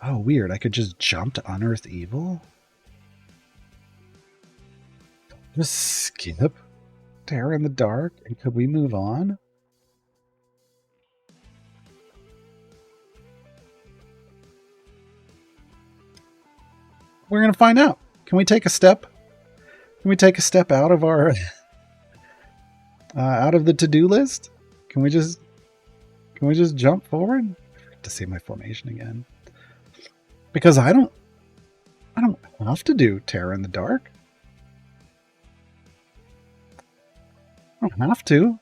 Oh, weird. I could just jump to Unearthed Evil? Just skip Terror in the Dark? And could we move on? We're going to find out. Can we take a step? Can we take a step out of our... out of the to-do list? Can we just jump forward? I have to see my formation again. Because I don't have to do Terror in the Dark. I don't have to.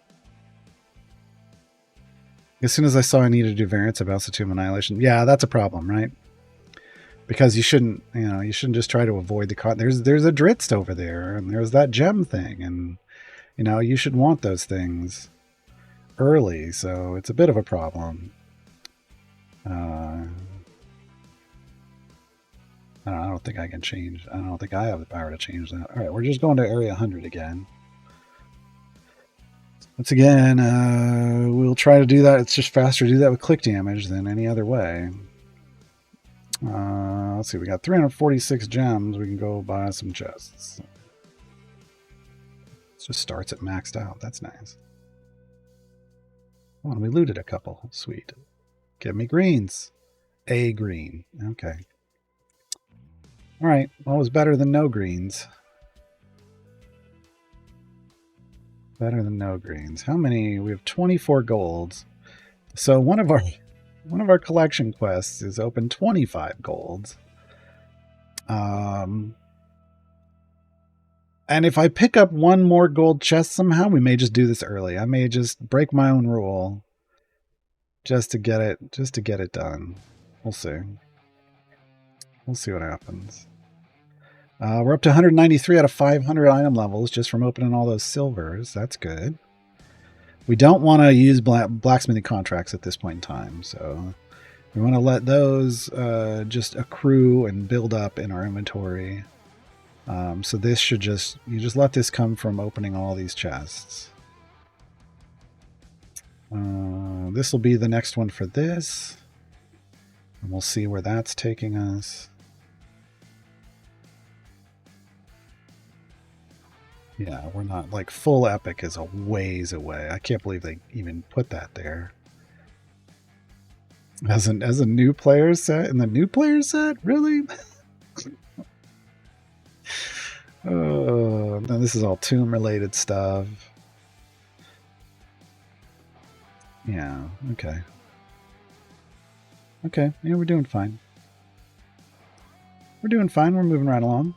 As soon as I saw I needed to do variants about Tomb Annihilation, yeah, that's a problem, right? Because you shouldn't just try to avoid the there's a Dritz over there, and there's that gem thing, and you should want those things early, so it's a bit of a problem. I don't think I can change. I don't think I have the power to change that. All right, we're just going to area 100 again. Once again, we'll try to do that. It's just faster to do that with click damage than any other way. Let's see, we got 346 gems. We can go buy some chests. It just starts at maxed out. That's nice. Oh, and we looted a couple. Sweet. Give me greens. A green. Okay. All right. Well, it was better than no greens. Better than no greens. How many? We have 24 golds. So one of our collection quests is open 25 golds. And if I pick up one more gold chest somehow, we may just do this early. I may just break my own rule just to get it done. We'll see. We'll see what happens. We're up to 193 out of 500 item levels just from opening all those silvers. That's good. We don't want to use blacksmithing contracts at this point in time, so we want to let those just accrue and build up in our inventory. So this should you just let this come from opening all these chests. This will be the next one for this, and we'll see where that's taking us. Yeah, we're not like full epic is a ways away. I can't believe they even put that there. As a new player set in the new player set, really? Oh, no, this is all tomb related stuff. Yeah, okay. Okay, yeah, we're doing fine. We're doing fine, we're moving right along.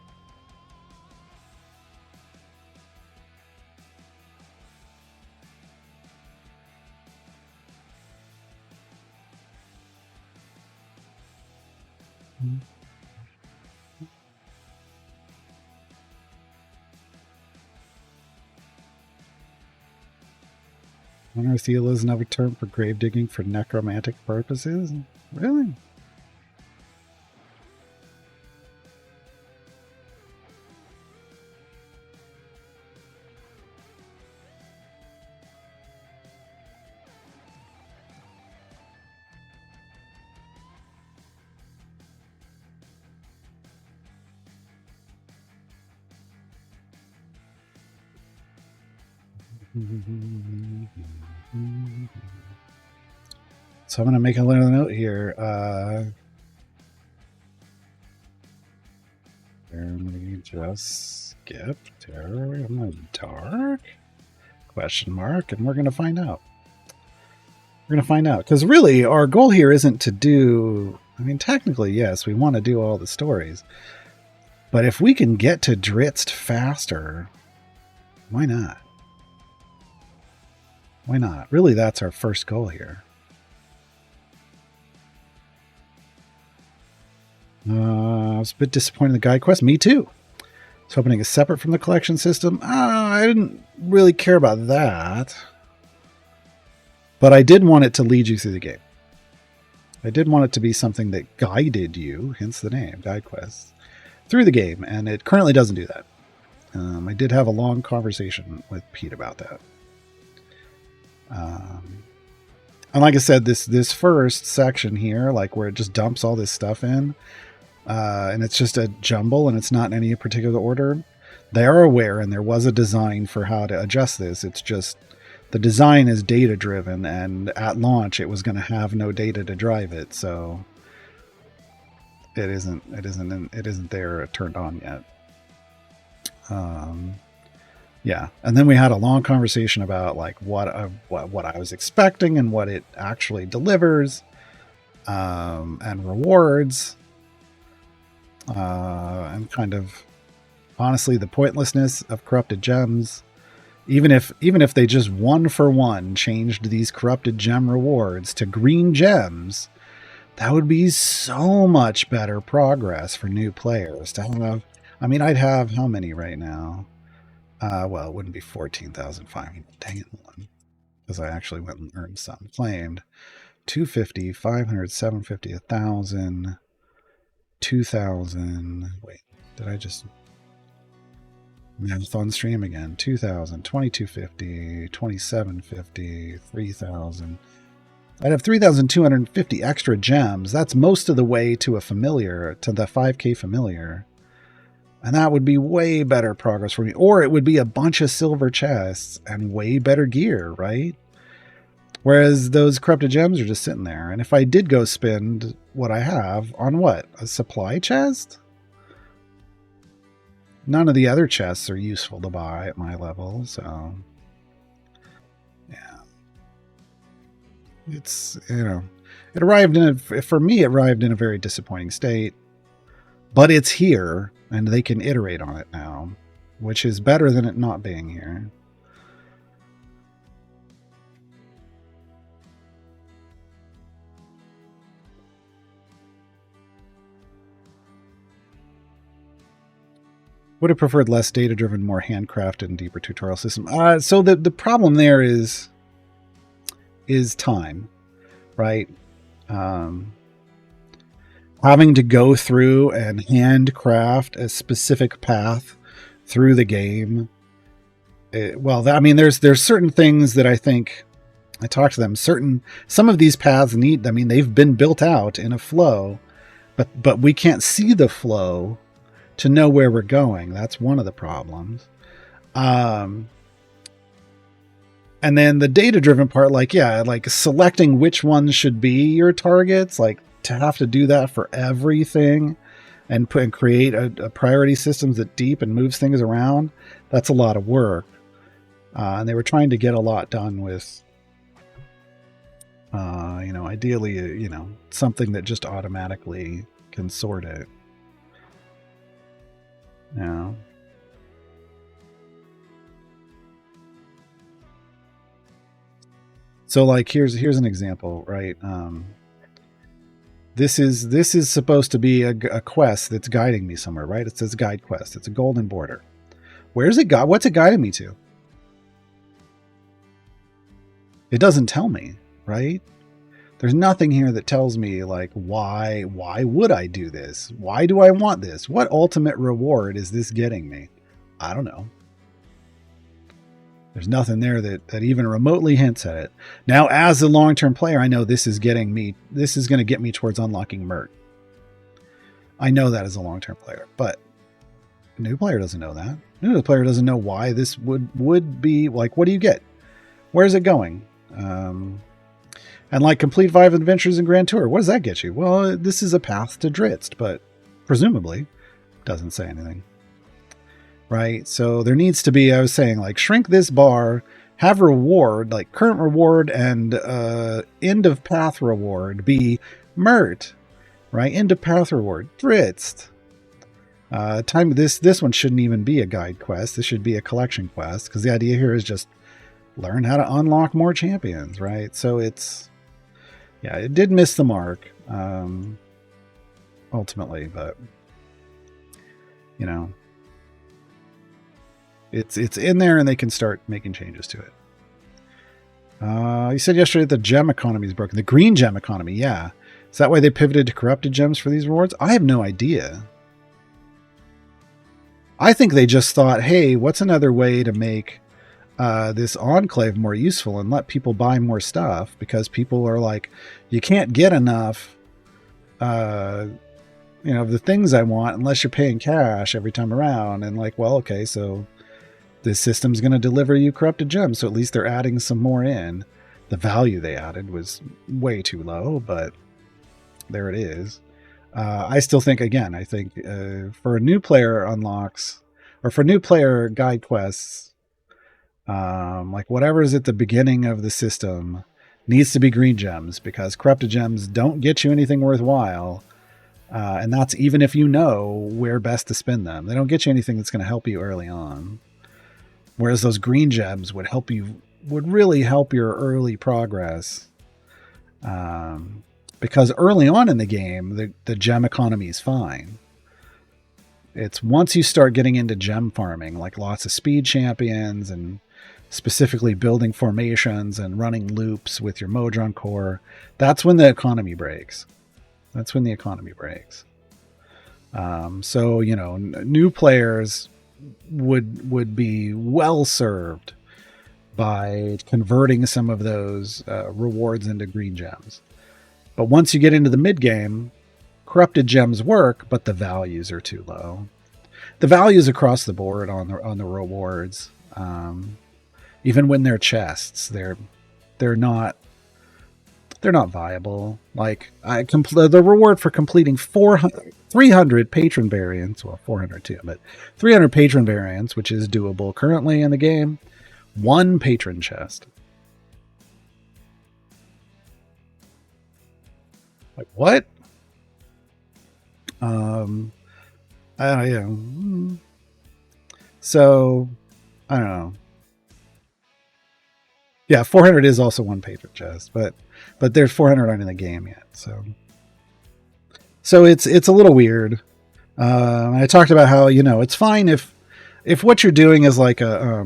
Unearthed Evil is another term for grave digging for necromantic purposes? Really? So I'm going to make a little note here. Just skip Terror in the Dark? Question mark. And we're going to find out. We're going to find out. Because really, our goal here isn't to do... I mean, technically, yes, we want to do all the stories. But if we can get to Dritz faster, why not? Why not? Really, that's our first goal here. I was a bit disappointed in the guide quest. Me too. So opening is separate from the collection system. I didn't really care about that. But I did want it to lead you through the game. I did want it to be something that guided you, hence the name, guide quests, through the game. And it currently doesn't do that. I did have a long conversation with Pete about that. And like I said, this first section here, like where it just dumps all this stuff in, and it's just a jumble and it's not in any particular order. They are aware, and there was a design for how to adjust this. It's just the design is data driven, and at launch it was going to have no data to drive it, so it isn't there turned on yet. Yeah, and then we had a long conversation about like what I was expecting and what it actually delivers, and rewards, and kind of honestly the pointlessness of corrupted gems. Even if they just 1-for-1 changed these corrupted gem rewards to green gems, that would be so much better progress for new players to have. I mean, I'd have how many right now? Well, it wouldn't be 14,500. Dang it, one. Because I actually went and earned some. Claimed 250, 500, 750, 1,000, 2,000. Wait, did I just math on stream again? 2,000, 2,250, 2,750, 3,000. I'd have 3,250 extra gems. That's most of the way to a familiar, to the 5K familiar. And that would be way better progress for me. Or it would be a bunch of silver chests and way better gear, right? Whereas those corrupted gems are just sitting there. And if I did go spend what I have on what? A supply chest? None of the other chests are useful to buy at my level, so yeah. It's, it arrived for me, it arrived in a very disappointing state. But it's here, and they can iterate on it now, which is better than it not being here. Would have preferred less data-driven, more handcrafted, and deeper tutorial system. So the problem there is time, right? Having to go through and handcraft a specific path through the game. There's certain things that I think I talked to them. Some of these paths they've been built out in a flow, but we can't see the flow to know where we're going. That's one of the problems. And then the data-driven part, like selecting which ones should be your targets, like to have to do that for everything and create a priority systems that deep and moves things around. That's a lot of work. And they were trying to get a lot done with, ideally, something that just automatically can sort it. Yeah. So like here's an example, right? This is supposed to be a quest that's guiding me somewhere, right? It says guide quest. It's a golden border. Where's it what's it guiding me to? It doesn't tell me, right? There's nothing here that tells me like why would I do this? Why do I want this? What ultimate reward is this getting me? I don't know. There's nothing there that even remotely hints at it. Now, as a long-term player, I know this is going to get me towards unlocking Mert. I know that as a long-term player, but a new player doesn't know that. A new player doesn't know why this would be like, what do you get? Where's it going? And like complete 5 adventures in Grand Tour. What does that get you? Well, this is a path to Dritz, but presumably doesn't say anything. Right? So there needs to be, I was saying, like shrink this bar, have reward, like current reward and end of path reward be Mert. Right? End of path reward, Dritz. This one shouldn't even be a guide quest. This should be a collection quest, because the idea here is just learn how to unlock more champions, right? So it did miss the mark, ultimately, but it's in there and they can start making changes to it. You said yesterday that the gem economy is broken. The green gem economy, yeah. Is that why they pivoted to corrupted gems for these rewards? I have no idea. I think they just thought, hey, what's another way to make this enclave more useful and let people buy more stuff, because people are like, you can't get enough, of the things I want unless you're paying cash every time around. And like, well, okay, so this system's going to deliver you corrupted gems, so at least they're adding some more in. The value they added was way too low, but there it is. I still think, again, I think for new player unlocks, or for new player guide quests, like whatever's at the beginning of the system needs to be green gems, because corrupted gems don't get you anything worthwhile. And that's even if you know where best to spend them. They don't get you anything that's going to help you early on. Whereas those green gems would really help your early progress. Because early on in the game, the gem economy is fine. It's once you start getting into gem farming, like lots of speed champions and specifically building formations and running loops with your Modron core, that's when the economy breaks. So, new players would be well served by converting some of those rewards into green gems. But once you get into the mid game, corrupted gems work, but the values are too low. The values across the board on the rewards, even when they're chests, they're not viable. Like the reward for completing 300 patron variants, well, 400 too, but 300 patron variants, which is doable currently in the game, 1 patron chest. Like what? I don't know. So I don't know. Yeah, 400 is also 1 patron chest, but there's 400 aren't in the game yet, so it's a little weird. I talked about how it's fine if what you're doing is like a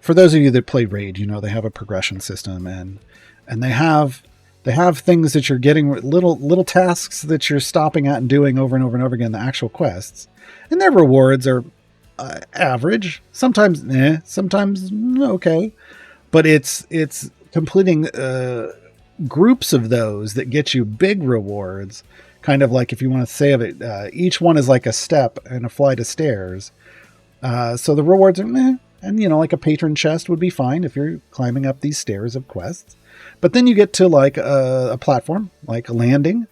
for those of you that play Raid, they have a progression system, and they have things that you're getting, little tasks that you're stopping at and doing over and over and over again, the actual quests, and their rewards are average, sometimes sometimes okay, but it's completing groups of those that get you big rewards, kind of like, if you want to say of it, each one is like a step and a flight of stairs, so the rewards are meh. And like a patron chest would be fine if you're climbing up these stairs of quests, but then you get to like a platform, like a landing,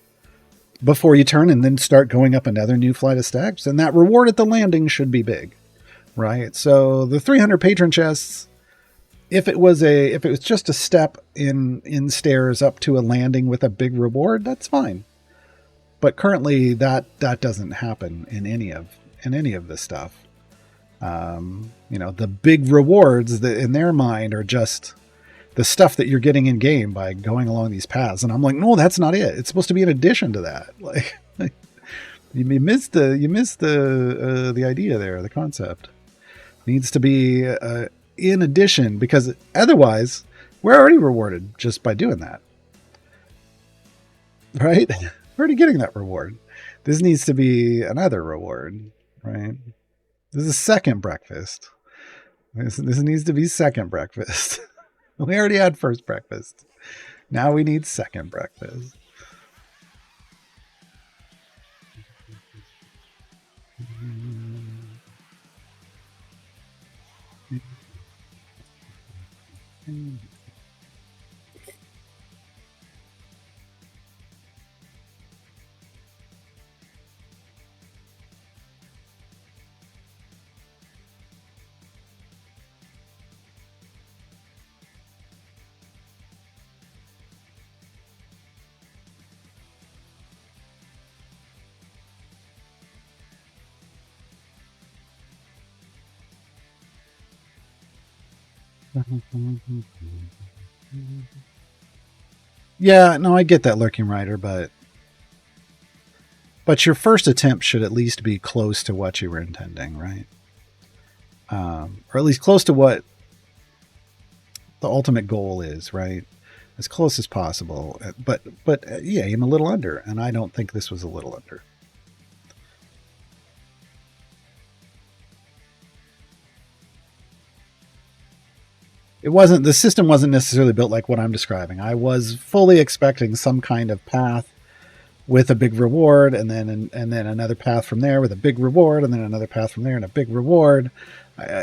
before you turn and then start going up another new flight of steps, and that reward at the landing should be big, right? So the 300 patron chests, if it was just a step in stairs up to a landing with a big reward, that's fine. But currently that doesn't happen in any of this stuff. The big rewards that in their mind are just the stuff that you're getting in game by going along these paths. And I'm like, no, that's not it. It's supposed to be in addition to that. Like you missed the idea there. The concept needs to be in addition, because otherwise we're already rewarded just by doing that. Right? We're already getting that reward. This needs to be another reward, right? This is second breakfast. This needs to be second breakfast. We already had first breakfast. Now we need second breakfast. Yeah, no, I get that, Lurking Rider, but your first attempt should at least be close to what you were intending, right? Or at least close to what the ultimate goal is, right? As close as possible. But yeah, I'm a little under, and I don't think this was a little under. the system wasn't necessarily built like what I'm describing. I was fully expecting some kind of path with a big reward, and then another path from there with a big reward, and then another path from there and a big reward.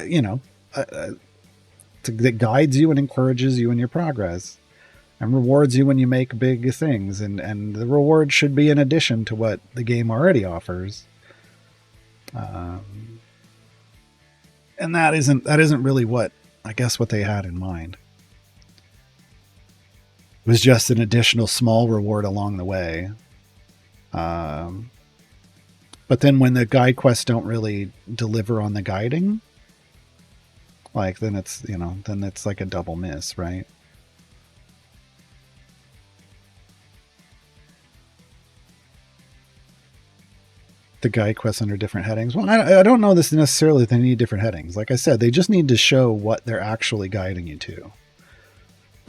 You know, that guides you and encourages you in your progress, and rewards you when you make big things. And the reward should be in addition to what the game already offers. And that isn't really what I guess what they had in mind. It was just an additional small reward along the way. But then when the guide quests don't really deliver on the guiding, like then it's like a double miss, right? The guide quests under different headings. Well, I don't know this necessarily they need different headings. Like I said, they just need to show what they're actually guiding you to.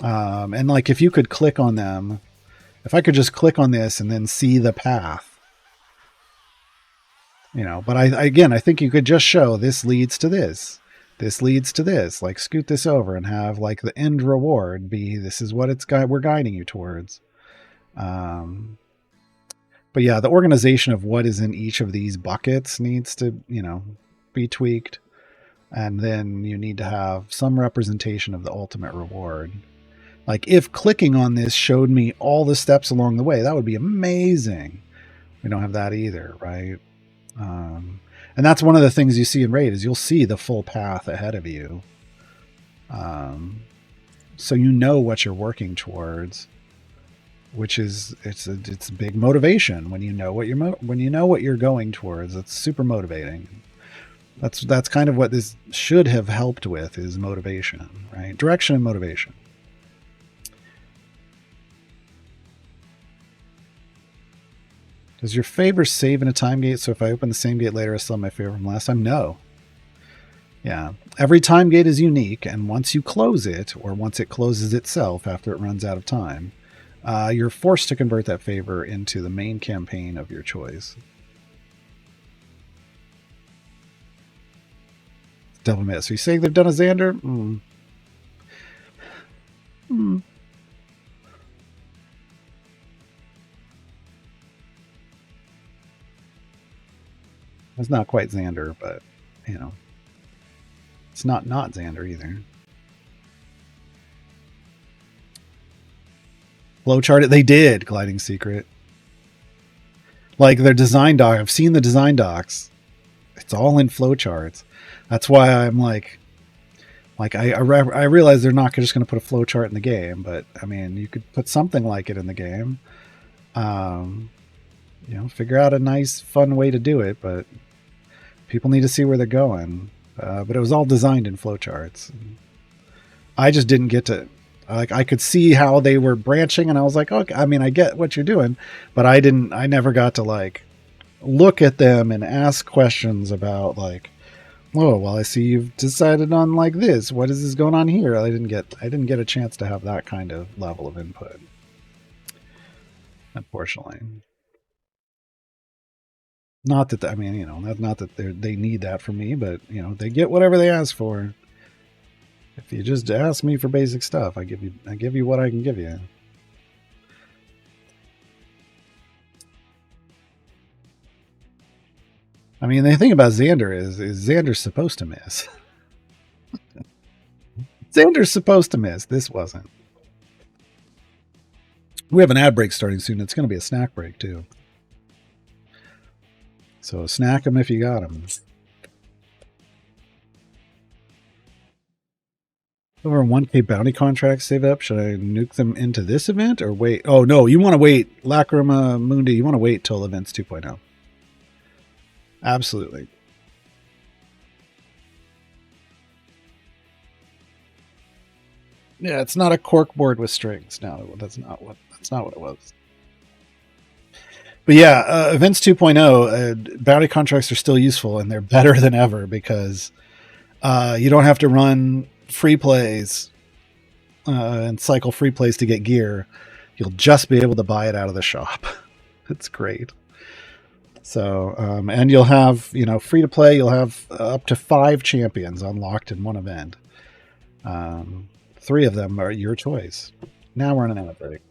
And like if you could click on them, if I could just click on this and then see the path, you know, but I think you could just show this leads to this. This leads to this, like scoot this over and have like the end reward be, this is what we're guiding you towards. But yeah, the organization of what is in each of these buckets needs to, you know, be tweaked. And then you need to have some representation of the ultimate reward. Like if clicking on this showed me all the steps along the way, that would be amazing. We don't have that either, right? And that's one of the things you see in Raid is you'll see the full path ahead of you. So you know what you're working towards, which is it's a big motivation when you know what you're going towards. It's super motivating. That's kind of what this should have helped with, is motivation, right? Direction and motivation. Does your favor save in a time gate? So if I open the same gate later, I still have my favor from last time? No. Yeah. Every time gate is unique, and once you close it, or once it closes itself after it runs out of time, you're forced to convert that favor into the main campaign of your choice. Devil May. So you say they've done a Xander? It's not quite Xander, but, you know, it's not Xander either. Flowchart it. They did Gliding Secret. Like their design doc. I've seen the design docs. It's all in flowcharts. That's why I'm like I realize they're not just going to put a flowchart in the game, but I mean, you could put something like it in the game. You know, figure out a nice, fun way to do it, but people need to see where they're going. But it was all designed in flowcharts. I just didn't get to, like, I could see how they were branching, and I was like, okay, I mean, I get what you're doing, but I never got to like look at them and ask questions about like, oh, well, I see you've decided on like this. What is this going on here? I didn't get a chance to have that kind of level of input, unfortunately. Not that, I mean, you know, not that they need that from me, but, you know, they get whatever they ask for. If you just ask me for basic stuff, I give you what I can give you. I mean, the thing about Xander is Xander's supposed to miss. Xander's supposed to miss. This wasn't. We have an ad break starting soon. It's going to be a snack break, too. So snack them if you got them. Over 1K bounty contracts save up. Should I nuke them into this event or wait? Oh, no, you want to wait. Lacrima Mundi, you want to wait till events 2.0. Absolutely. Yeah, it's not a cork board with strings. No, that's not what it was. But yeah, events 2.0, bounty contracts are still useful, and they're better than ever because you don't have to run free plays and cycle free plays to get gear. You'll just be able to buy it out of the shop. It's great. So, and you'll have, you know, free to play, you'll have up to 5 champions unlocked in one event. 3 of them are your choice. Now we're on an ad break.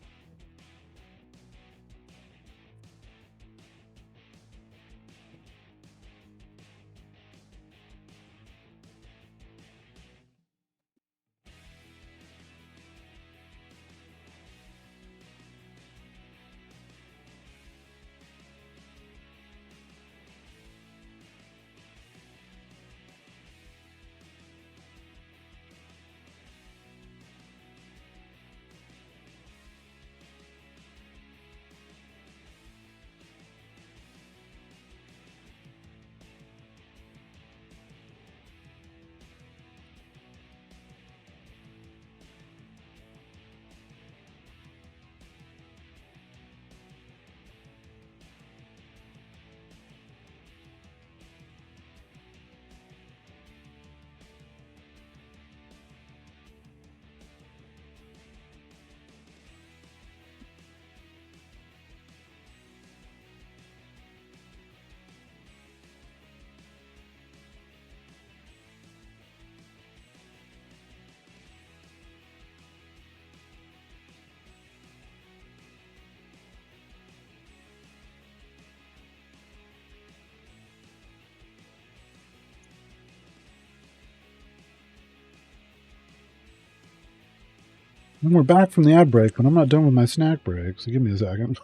And we're back from the ad break, but I'm not done with my snack break, so give me a second.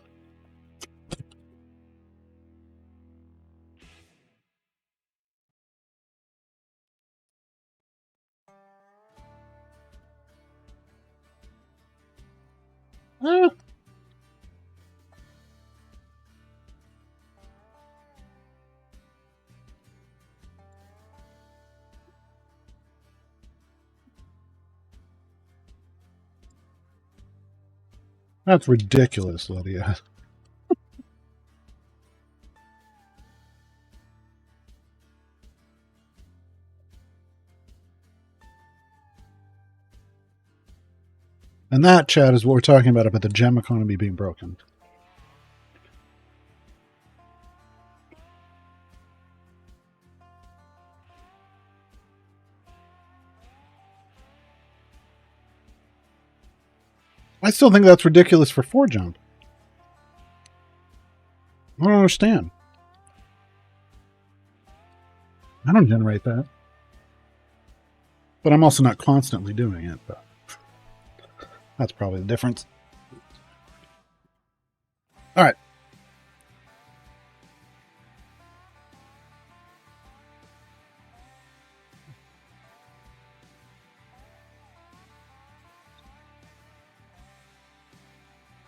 Ah. That's ridiculous, Lydia. And that, Chad, is what we're talking about the gem economy being broken. I still think that's ridiculous for 4Jump. I don't understand. I don't generate that. But I'm also not constantly doing it. But that's probably the difference. All right.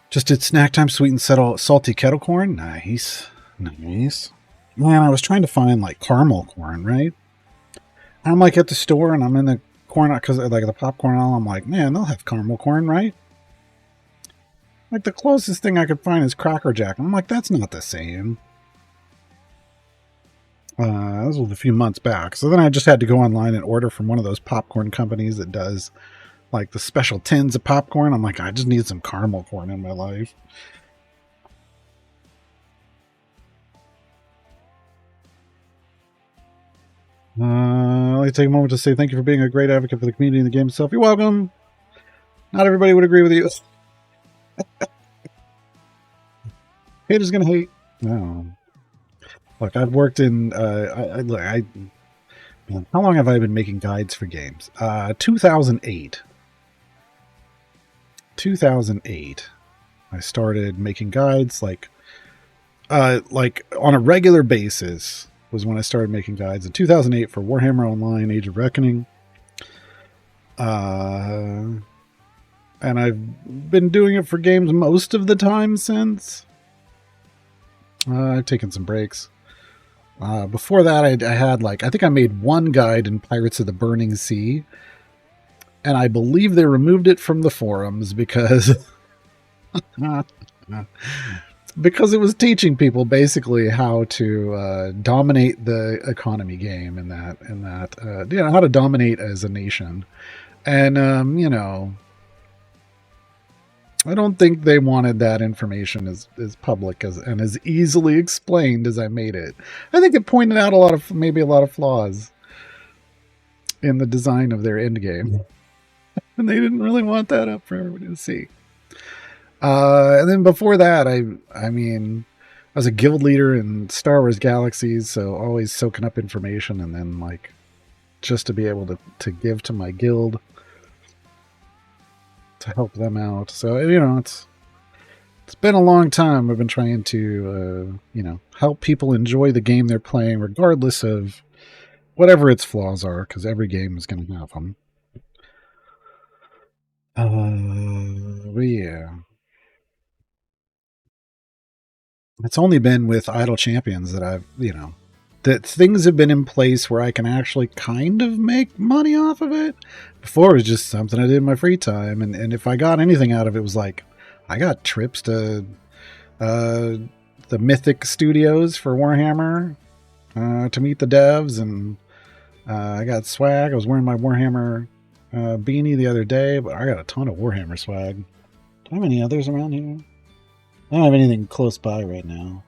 Just did snack time sweet and salty kettle corn. Nice. Nice. Man, I was trying to find like caramel corn, right? I'm like at the store and I'm in the corn because like the popcorn aisle. I'm like, man, they'll have caramel corn, right? Like the closest thing I could find is Cracker Jack. I'm like, that's not the same. This was a few months back. So then I just had to go online and order from one of those popcorn companies that does like the special tins of popcorn. I'm like, I just need some caramel corn in my life. Let me take a moment to say thank you for being a great advocate for the community and the game itself. You're welcome. Not everybody would agree with you. Haters gonna hate. No. Look, I've worked in. How long have I been making guides for games? 2008. 2008. I started making guides like on a regular basis was when I started making guides in 2008 for Warhammer Online: Age of Reckoning. And I've been doing it for games most of the time since. I've taken some breaks. Before that, I had I think I made one guide in Pirates of the Burning Sea, and I believe they removed it from the forums because because it was teaching people basically how to dominate the economy game in that how to dominate as a nation, and I don't think they wanted that information as public and as easily explained as I made it. I think it pointed out a lot of flaws in the design of their end game. And they didn't really want that up for everybody to see. And then before that, I mean, I was a guild leader in Star Wars Galaxies, so always soaking up information, and then like just to be able to give to my guild to help them out. So it's been a long time. I've been trying to help people enjoy the game they're playing, regardless of whatever its flaws are, because every game is going to have them. But yeah. It's only been with Idle Champions that that things have been in place where I can actually kind of make money off of it. Before, it was just something I did in my free time. And if I got anything out of it, it was like, I got trips to the Mythic Studios for Warhammer to meet the devs. And I got swag. I was wearing my Warhammer beanie the other day, but I got a ton of Warhammer swag. Do I have any others around here? I don't have anything close by right now.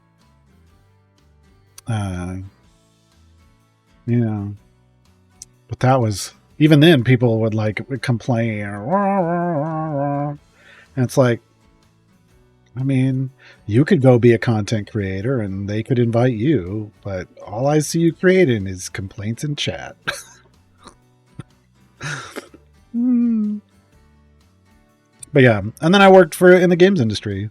But that was, even then people would complain, and it's like, I mean, you could go be a content creator and they could invite you, but all I see you creating is complaints in chat. But yeah, and then I worked in the games industry.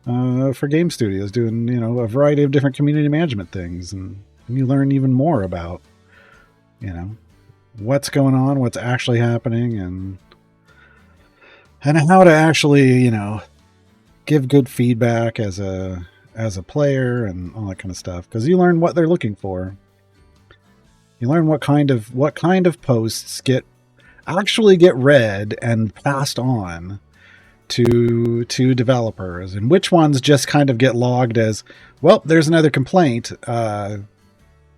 For game studios, doing a variety of different community management things, and you learn even more about what's going on, what's actually happening, and how to actually give good feedback as a player and all that kind of stuff, because you learn what they're looking for. You learn what kind of posts actually get read and passed on to developers, and which ones just kind of get logged as, well, there's another complaint, and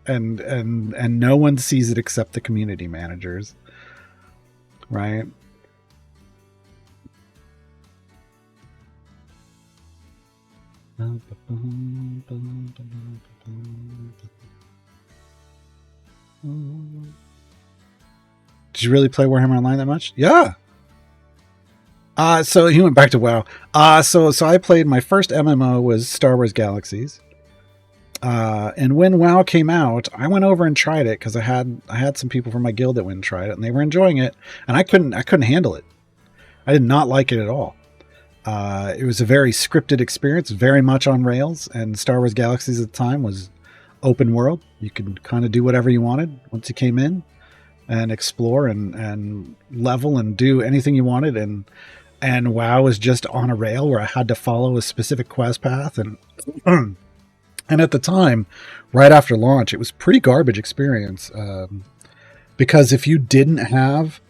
no one sees it except the community managers, right? Did you really play Warhammer Online that much? Yeah. So he went back to WoW. So I played, my first MMO was Star Wars Galaxies. And when WoW came out, I went over and tried it because I had some people from my guild that went and tried it, and they were enjoying it, and I couldn't handle it. I did not like it at all. It was a very scripted experience, very much on rails, and Star Wars Galaxies at the time was open world. You could kind of do whatever you wanted once you came in and explore and level and do anything you wanted, and WoW was just on a rail where I had to follow a specific quest path, and and at the time, right after launch, it was pretty garbage experience, because if you didn't have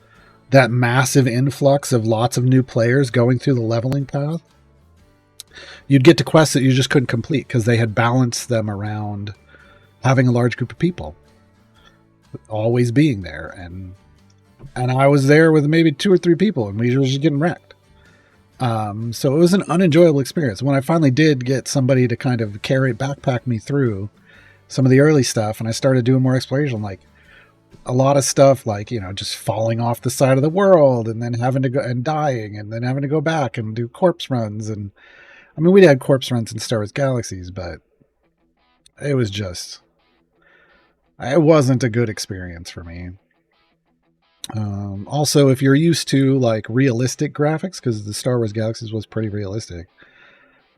that massive influx of lots of new players going through the leveling path, you'd get to quests that you just couldn't complete because they had balanced them around having a large group of people always being there, and I was there with maybe 2 or 3 people, and we were just getting wrecked. So it was an unenjoyable experience. When I finally did get somebody to kind of backpack me through some of the early stuff, and I started doing more exploration, like a lot of stuff, like, just falling off the side of the world and then having to go and dying and then having to go back and do corpse runs. And I mean, we had corpse runs in Star Wars Galaxies, but it wasn't a good experience for me. Also, if you're used to like realistic graphics, because the Star Wars Galaxies was pretty realistic,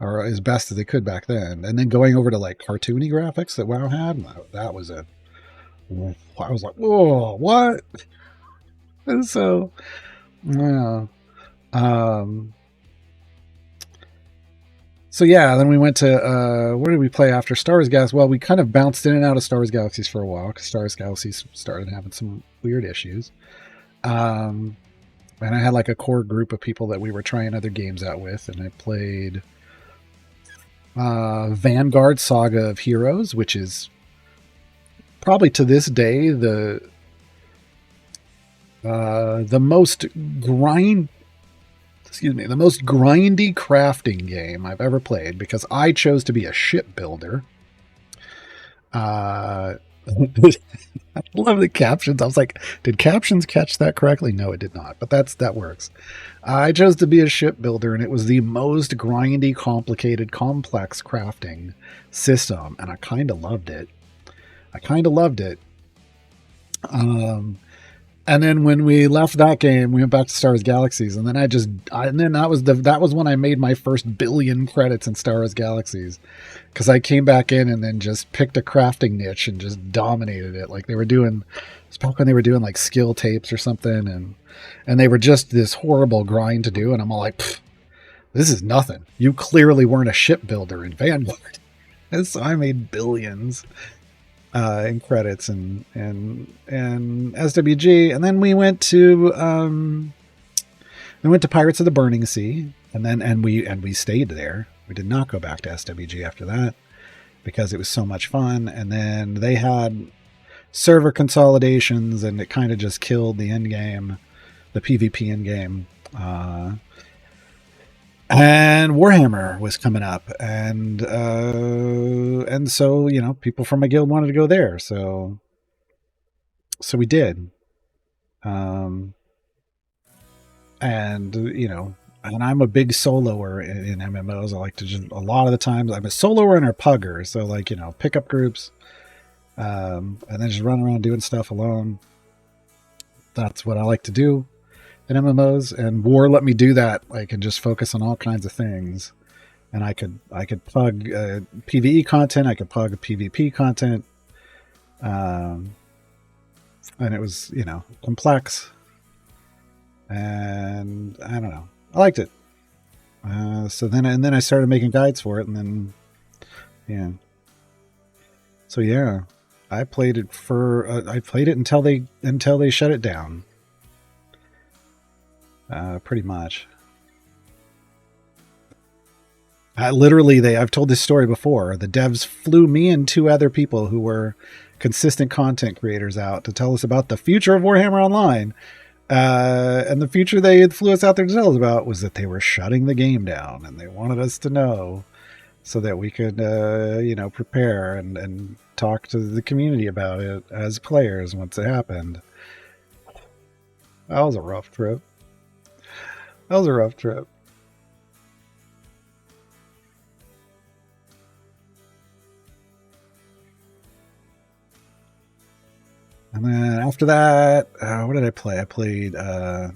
or as best as they could back then, and then going over to like cartoony graphics that WoW had, that was I was like, whoa, what? And so, yeah. So yeah, then we went to, where did we play after Star Wars Galaxies? Well, we kind of bounced in and out of Star Wars Galaxies for a while, because Star Wars Galaxies started having some weird issues. And I had like a core group of people that we were trying other games out with, and I played Vanguard Saga of Heroes, which is probably to this day the most the most grindy crafting game I've ever played, because I chose to be a shipbuilder. I love the captions. I was like, did captions catch that correctly? No, it did not. But that works. I chose to be a shipbuilder, and it was the most grindy, complicated, complex crafting system, and I kind of loved it. I kind of loved it. Um, and then when we left that game, we went back to Star Wars Galaxies, and then and then that was when I made my first billion credits in Star Wars Galaxies, because I came back in and then just picked a crafting niche and just dominated it. Like they were doing, it's back when they were doing like skill tapes or something, and they were just this horrible grind to do, and I'm all like, this is nothing. You clearly weren't a shipbuilder in Vanguard. And so I made billions in credits and SWG, and then we went to Pirates of the Burning Sea, and we stayed there. We did not go back to SWG after that because it was so much fun. And then they had server consolidations, and it kind of just killed the end game, the PvP end game. And Warhammer was coming up, and so people from my guild wanted to go there, so we did. And and I'm a big soloer in MMOs. I like to just, a lot of the times I'm a soloer and a pugger, so like pick up groups, and then just run around doing stuff alone. That's what I like to do in MMOs, and War let me do that. I can just focus on all kinds of things, and I could plug PvE content, I could plug PvP content, and it was complex, and I don't know, I liked it. So then I started making guides for it, and then I played it until they shut it down. Pretty much. I've told this story before. The devs flew me and two other people who were consistent content creators out to tell us about the future of Warhammer Online. And the future they flew us out there to tell us about was that they were shutting the game down, and they wanted us to know so that we could, prepare and talk to the community about it as players once it happened. That was a rough trip. And then after that, what did I play? I played oh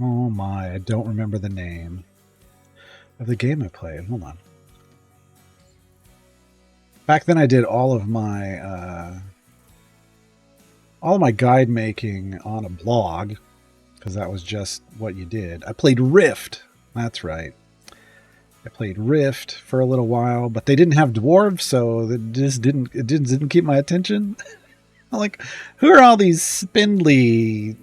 my, I don't remember the name of the game I played. Hold on. Back then I did all of my guide making on a blog, because that was just what you did. I played Rift. That's right. I played Rift for a little while, but they didn't have dwarves, so it didn't keep my attention. I'm like, who are all these spindly,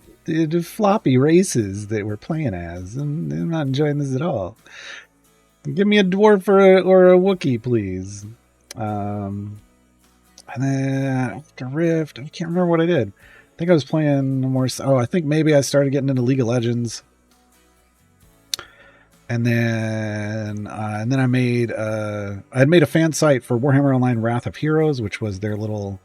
floppy races that we're playing as? And I'm not enjoying this at all. Give me a dwarf or a Wookiee, please. And then after Rift, I can't remember what I did. I think I was playing more. Oh, I think maybe I started getting into League of Legends. And then I made I had made a fan site for Warhammer Online Wrath of Heroes, which was their little,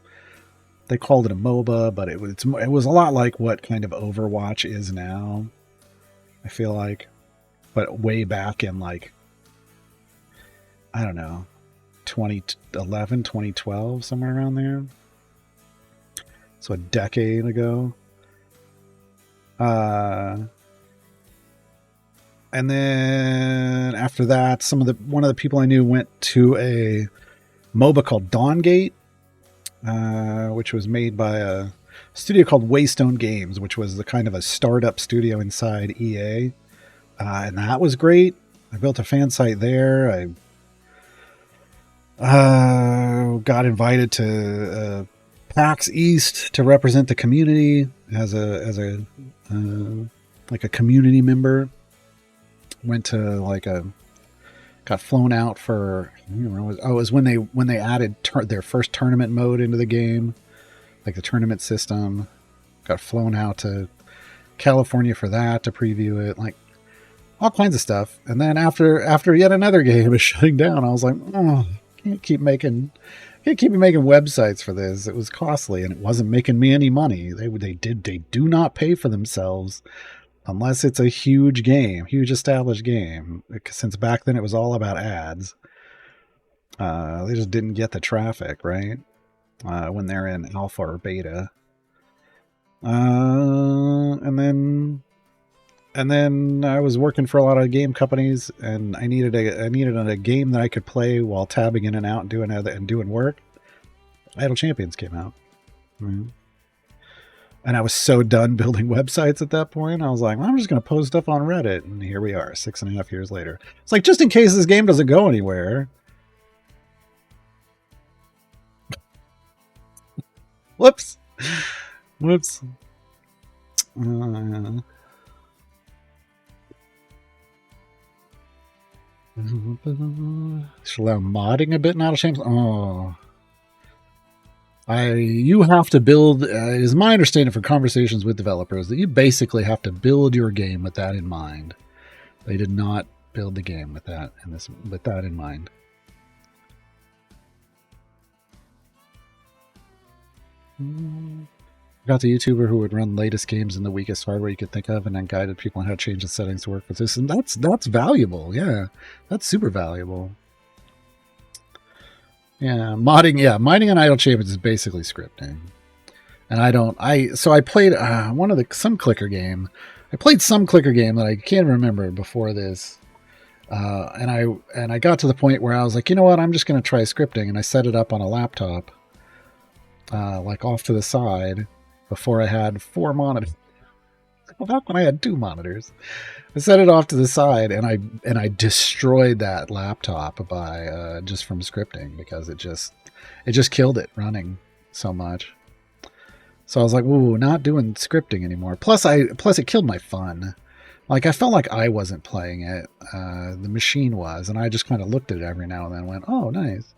they called it a MOBA, but it was a lot like what kind of Overwatch is now, I feel like, but way back in like, I don't know, 2011, 2012, somewhere around there. So a decade ago. And then after that, one of the people I knew went to a MOBA called Dawngate, which was made by a studio called Waystone Games, which was the kind of a startup studio inside EA. And that was great. I built a fan site there. I got invited to PAX East to represent the community as a community member. Went to got flown out for, it was when they added their first tournament mode into the game, like the tournament system. Got flown out to California for that, to preview it. Like, all kinds of stuff. And then after yet another game is shutting down, I was like, oh, can't keep making websites for this. It was costly and it wasn't making me any money. They do not pay for themselves unless it's a huge game, huge established game. Since back then it was all about ads. They just didn't get the traffic, right? When they're in alpha or beta. And then I was working for a lot of game companies, and I needed a game that I could play while tabbing in and out and doing work. Idle Champions came out, and I was so done building websites at that point. I was like, well, I'm just going to post stuff on Reddit, and here we are, 6.5 years later. It's like, just in case this game doesn't go anywhere. Whoops. Should allow modding a bit in Idle Champions. Oh. You have to build, it is my understanding from conversations with developers that you basically have to build your game with that in mind. They did not build the game with that in mind. Got the YouTuber who would run latest games in the weakest hardware you could think of, and then guided people on how to change the settings to work with this. And that's valuable. Yeah, that's super valuable. Yeah, modding on Idle Champions is basically scripting. And I played some clicker game. I played some clicker game that I can't remember before this. And I got to the point where I was like, you know what, I'm just going to try scripting, and I set it up on a laptop, like off to the side, before I had 4 monitors. Back when I had 2 monitors, I set it off to the side, and I destroyed that laptop by just from scripting, because it just killed it running so much. So I was like, "Ooh, not doing scripting anymore." Plus it killed my fun. Like, I felt like I wasn't playing it; the machine was, and I just kind of looked at it every now and then, and went, "Oh, nice."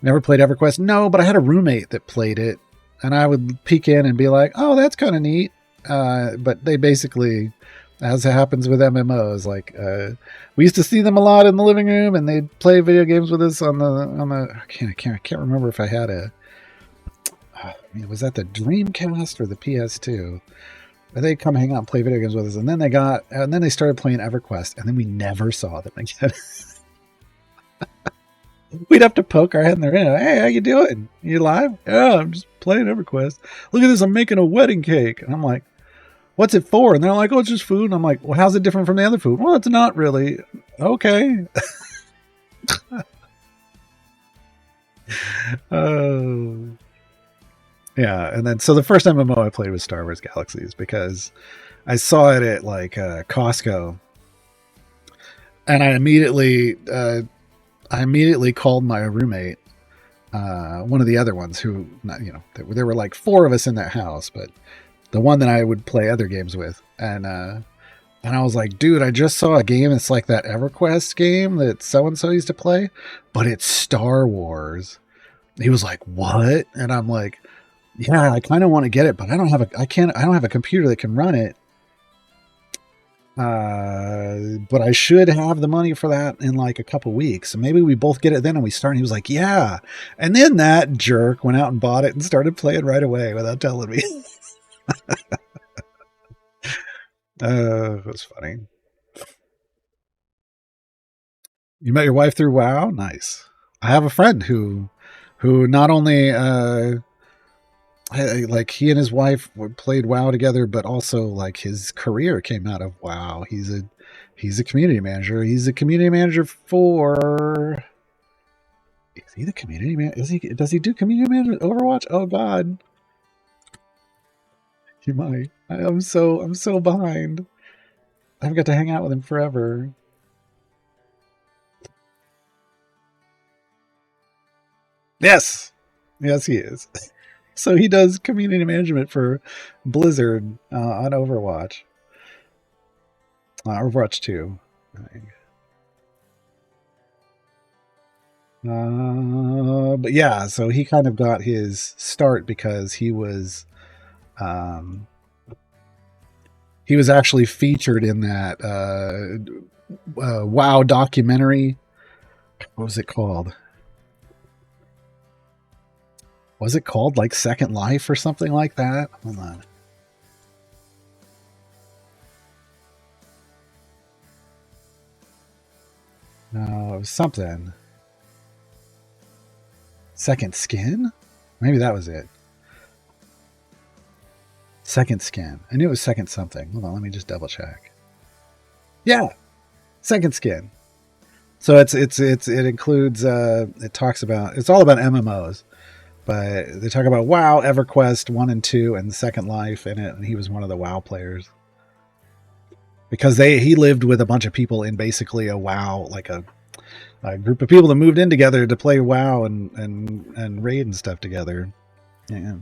Never played EverQuest. No, but I had a roommate that played it, and I would peek in and be like, "Oh, that's kind of neat." But they basically, as it happens with MMOs, like we used to see them a lot in the living room, and they'd play video games with us on the. I can't remember if I had was that the Dreamcast or the PS2? But they'd come hang out and play video games with us, and then they started playing EverQuest, and then we never saw them again. We'd have to poke our head in their ear. Hey, how you doing? You live? Yeah, I'm just playing EverQuest. Look at this, I'm making a wedding cake. And I'm like, what's it for? And they're like, oh, it's just food. And I'm like, well, how's it different from the other food? Well, it's not really. Okay. Yeah, and then so the first MMO I played was Star Wars Galaxies, because I saw it at like Costco, and I immediately called my roommate, one of the other ones who, there were like 4 of us in that house, but the one that I would play other games with, and I was like, dude, I just saw a game. It's like that EverQuest game that so and so used to play, but it's Star Wars. He was like, what? And I'm like, yeah, I kind of want to get it, but I don't have a computer that can run it. But I should have the money for that in like a couple weeks. So maybe we both get it then and we start. And he was like, yeah. And then that jerk went out and bought it and started playing right away without telling me. It was funny. You met your wife through WoW? Nice. I have a friend who not only like he and his wife played WoW together, but also like his career came out of WoW. He's a community manager. He's a community manager for. Is he the community manager? Does he do community manager Overwatch? Oh God, he might. I'm so behind. I've got to hang out with him forever. Yes, yes, he is. So he does community management for Blizzard on Overwatch. Overwatch 2. But yeah, so he kind of got his start because he was He was actually featured in that WoW documentary. What was it called? Was it called like Second Life or something like that? Hold on. No, it was something. Second Skin? Maybe that was it. Second Skin. I knew it was Second something. Hold on, let me just double check. Yeah, Second Skin. So it includes it talks about, it's all about MMOs, but they talk about WoW, EverQuest 1 and 2 and Second Life in it, and he was one of the WoW players. Because he lived with a bunch of people in basically a WoW, like a group of people that moved in together to play WoW and raid and stuff together. Yeah.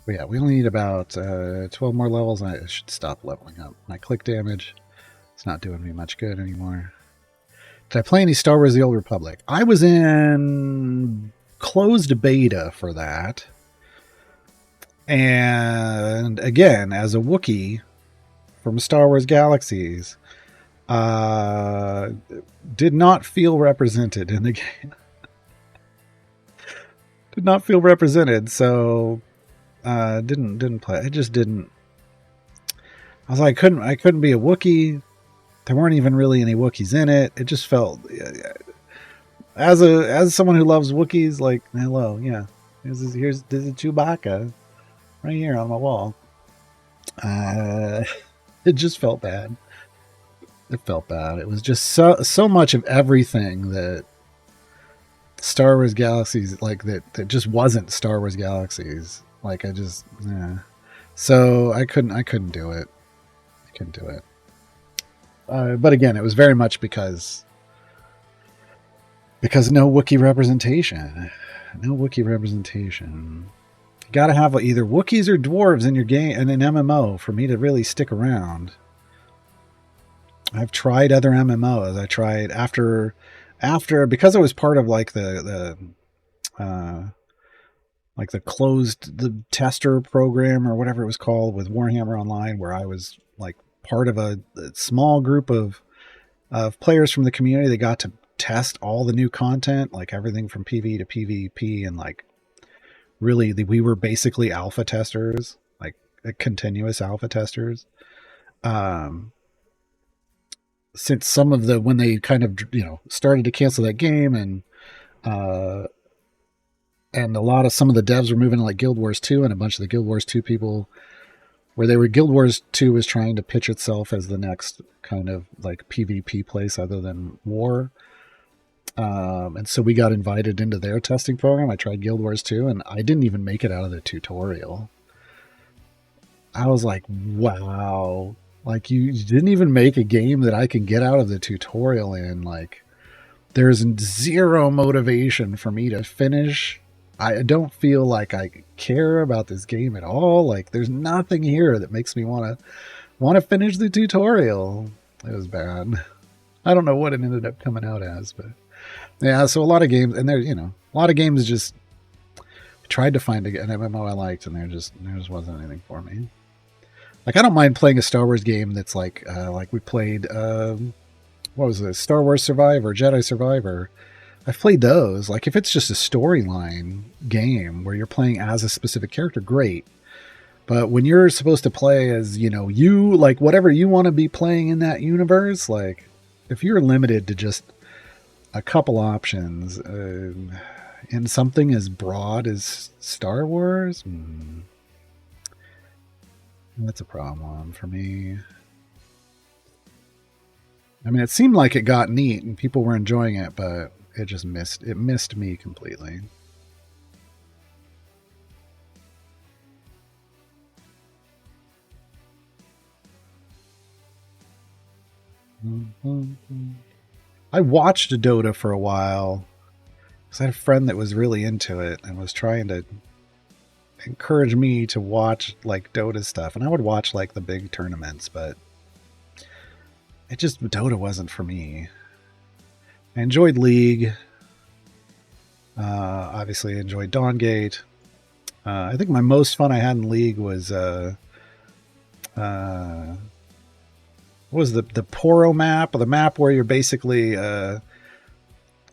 But yeah, we only need about 12 more levels. I should stop leveling up. My click damage, it's not doing me much good anymore. Did I play any Star Wars The Old Republic? I was in closed beta for that. And again, as a Wookiee from Star Wars Galaxies, did not feel represented in the game. Did not feel represented, so didn't play. I just didn't. I was like, I couldn't be a Wookiee. There weren't even really any Wookiees in it. It just felt, as someone who loves Wookiees, like, hello, yeah, this is Chewbacca right here on my wall. It just felt bad. It felt bad. It was just so much of everything that Star Wars Galaxies, like that just wasn't Star Wars Galaxies. Like, I just, yeah. So I couldn't do it. I couldn't do it. But again, it was very much because no Wookiee representation. No Wookiee representation. You gotta have either Wookiees or dwarves in your game and an MMO for me to really stick around. I've tried other MMOs. I tried after because I was part of like the closed the tester program or whatever it was called with Warhammer Online, where I was like part of a small group of players from the community that got to test all the new content, like everything from PvE to PvP, and like really we were basically alpha testers, like continuous alpha testers. Since some of when they kind of started to cancel that game, and a lot of some of the devs were moving to like Guild Wars 2, and a bunch of the Guild Wars 2 people, where they were Guild Wars 2 was trying to pitch itself as the next kind of like PvP place other than war. And so we got invited into their testing program. I tried Guild Wars 2 and I didn't even make it out of the tutorial. I was like, wow, like you didn't even make a game that I can get out of the tutorial in. Like, there's zero motivation for me to finish. I don't feel like I care about this game at all. Like, there's nothing here that makes me want to finish the tutorial. It was bad. I don't know what it ended up coming out as, but yeah. So a lot of games, and a lot of games just tried to find an MMO I liked, and there just wasn't anything for me. Like, I don't mind playing a Star Wars game that's like we played. What was it? Star Wars Survivor, Jedi Survivor. I've played those. Like, if it's just a storyline game where you're playing as a specific character, great. But when you're supposed to play as, you, like, whatever you want to be playing in that universe, like, if you're limited to just a couple options in something as broad as Star Wars, that's a problem for me. I mean, it seemed like it got neat and people were enjoying it, but it just missed me completely. I watched Dota for a while because I had a friend that was really into it and was trying to encourage me to watch like Dota stuff, and I would watch like the big tournaments, but Dota wasn't for me. I enjoyed League. Obviously, enjoyed Dawngate. I think my most fun I had in League was what was the Poro map, or the map where you're basically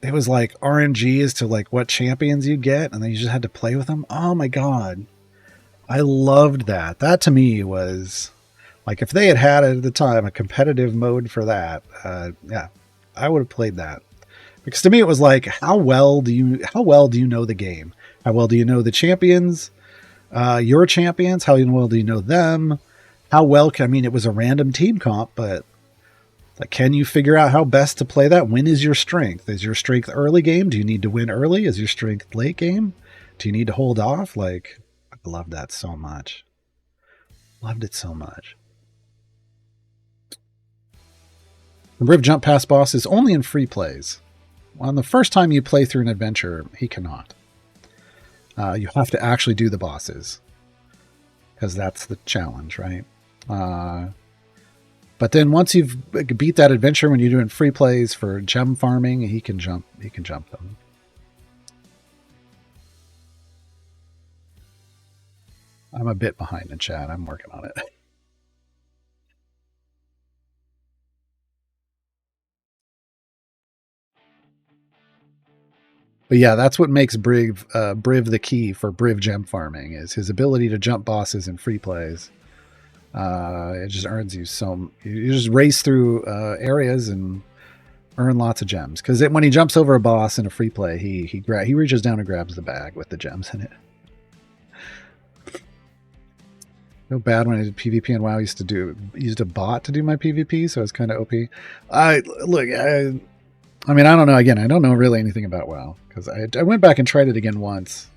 it was like RNG as to like what champions you get, and then you just had to play with them. Oh my god, I loved that. That to me was like, if they had at the time a competitive mode for that, yeah, I would have played that. Because to me it was like, how well do you know the game? How well do you know the champions? Your champions? How well do you know them? How well can, I mean, it was a random team comp, but like, can you figure out how best to play that? When is your strength? Is your strength early game? Do you need to win early? Is your strength late game? Do you need to hold off? Like, I love that so much. Loved it so much. The Riv Jump Pass boss is only in free plays. On the first time you play through an adventure, he cannot. You have to actually do the bosses, because that's the challenge, right? But then once you've beat that adventure, when you're doing free plays for gem farming, he can jump them. I'm a bit behind in chat. I'm working on it. But yeah, that's what makes Briv the key for Briv gem farming, is his ability to jump bosses in free plays. It just earns you you just race through areas and earn lots of gems. Because when he jumps over a boss in a free play, he reaches down and grabs the bag with the gems in it. No bad when I did PvP and WoW. Used a bot to do my PvP, so it's kind of OP. I mean, I don't know. Again, I don't know really anything about WoW, because I went back and tried it again once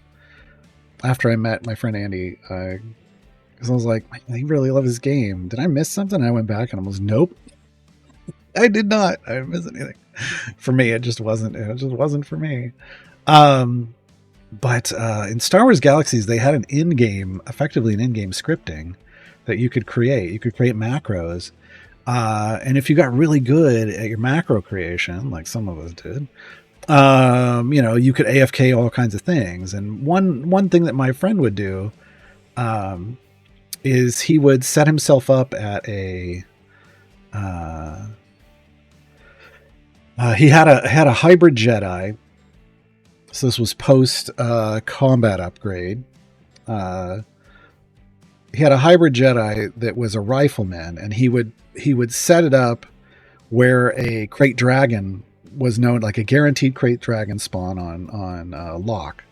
after I met my friend Andy. Because I was like, I really love this game. Did I miss something? And I went back and I was, nope. I did not. I didn't miss anything. For me, it just wasn't. It just wasn't for me. But in Star Wars Galaxies, they had effectively an in-game scripting that you could create. You could create macros. And if you got really good at your macro creation, like some of us did, you could AFK all kinds of things. And one thing that my friend would do is he would set himself up at a he had a hybrid Jedi. So this was post combat upgrade. He had a hybrid Jedi that was a rifleman, and he would set it up where a crate dragon was known, like a guaranteed crate dragon spawn on lock.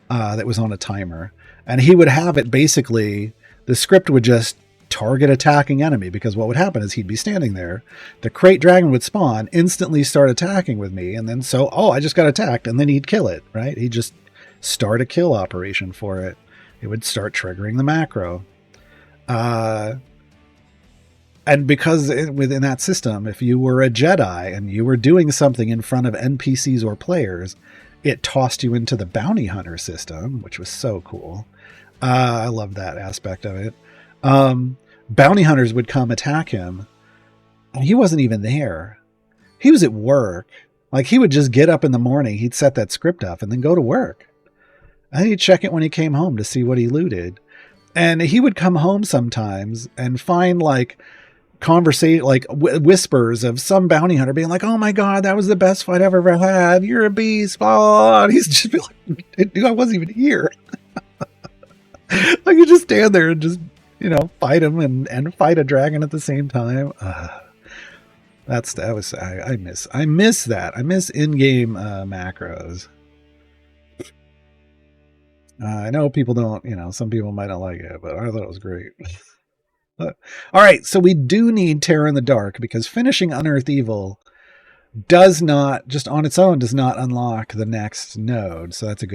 That was on a timer, and he would have it basically. The script would just target attacking enemy, because what would happen is he'd be standing there, the crate dragon would spawn, instantly start attacking with me, and then I just got attacked, and then he'd kill it, right? He'd just start a kill operation for it. It would start triggering the macro. And because within that system, if you were a Jedi and you were doing something in front of NPCs or players, it tossed you into the bounty hunter system, which was so cool. I love that aspect of it. Bounty hunters would come attack him, and he wasn't even there. He was at work. Like, he would just get up in the morning, he'd set that script up, and then go to work. And he'd check it when he came home to see what he looted. And he would come home sometimes and find like conversation, like whispers of some bounty hunter being like, "Oh my god, that was the best fight I've ever had. You're a beast." Blah, blah, blah. And he's just be like, "Dude, I wasn't even here." Like, you just stand there and just, fight him and fight a dragon at the same time. I miss that. I miss in-game macros. I know people don't, some people might not like it, but I thought it was great. All right, so we do need Terror in the Dark, because finishing Unearthed Evil does not, just on its own, does not unlock the next node. So that's a good